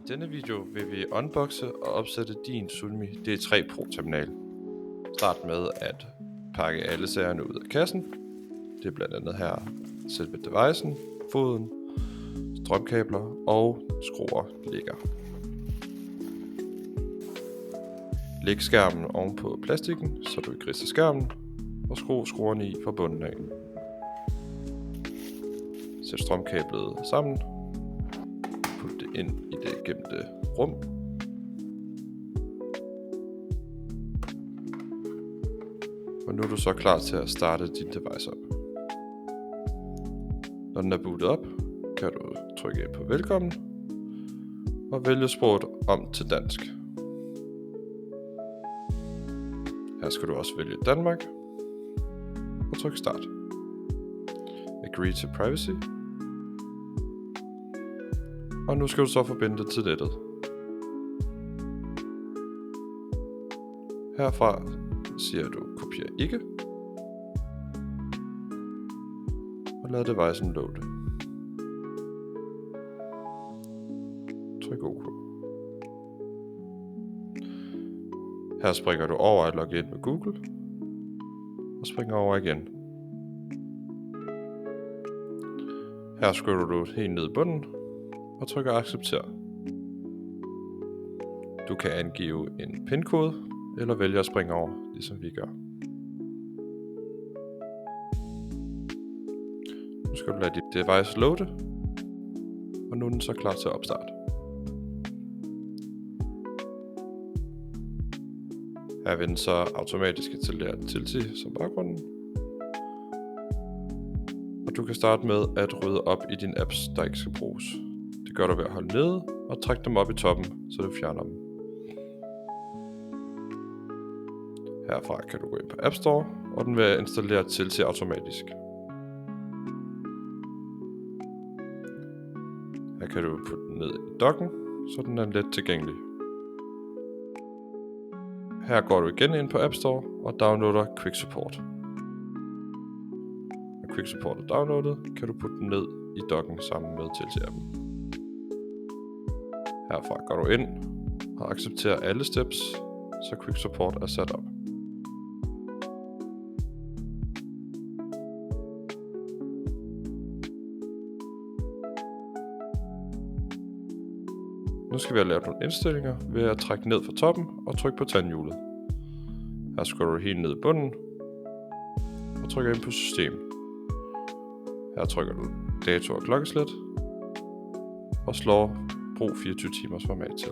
I denne video vil vi unboxe og opsætte din Sulmi D3 Pro terminal. Start med at pakke alle sagerne ud af kassen. Det er blandt andet her selve devicen, foden, strømkabler og skruer ligger. Læg skærmen oven på plastikken, så du ikke rister skærmen, og skru skruerne i fra bunden af. Sæt strømkablet sammen. Put det ind i det gemte rum. Og nu er du så klar til at starte din device op. Når den er bootet op, kan du trykke ind på velkommen og vælge sproget om til dansk. Her skal du også vælge Danmark og trykke start. Agree to privacy. Og nu skal du så forbinde det til nettet. Herfra siger du kopier ikke. Og lad devicen loade. Tryk OK. Her springer du over at logge ind med Google. Og springer over igen. Her scroller du helt ned i bunden og trykker accepter. Du kan angive en PIN-kode eller vælge at springe over, ligesom vi gør. Nu skal du lade dit device loade, og nu er den så klar til opstart. Her vil den så automatisk etablere Tilti som baggrunden. Og du kan starte med at rydde op i dine apps, der ikke skal bruges. Det gør du ved at holde nede og trække dem op i toppen, så du fjerner dem. Herfra kan du gå ind på App Store, og den vil installere Tilti automatisk. Her kan du putte den ned i docken, så den er let tilgængelig. Her går du igen ind på App Store og downloader Quick Support. Når Quick Support er downloadet, kan du putte den ned i docken sammen med Tilti-appen. Herfra går du ind og accepterer alle steps, så Quick Support er sat op. Nu skal vi have lavet nogle indstillinger ved at trække ned fra toppen og trykke på tandhjulet. Her scroller du helt ned i bunden og trykker ind på system. Her trykker du dato og klokkeslæt og slår brug 24 timers format til.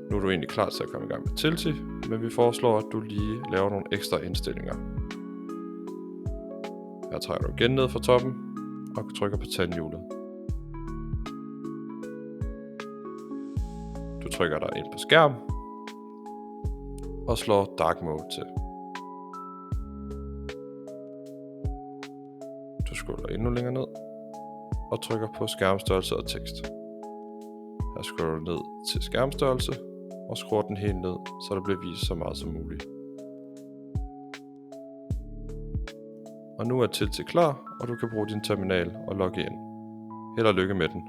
Nu er du egentlig klar til at komme i gang med Tilti, men vi foreslår, at du lige laver nogle ekstra indstillinger. Her trækker du igen ned fra toppen og trykker på tandhjulet. Du trykker dig ind på skærm og slår Dark Mode til. Du scroller endnu længere ned og trykker på skærmstørrelse og tekst. Her scroller du ned til skærmstørrelse og skruer den helt ned, så der bliver vist så meget som muligt. Og nu er Tilti klar, og du kan bruge din terminal og logge ind. Held og lykke med den.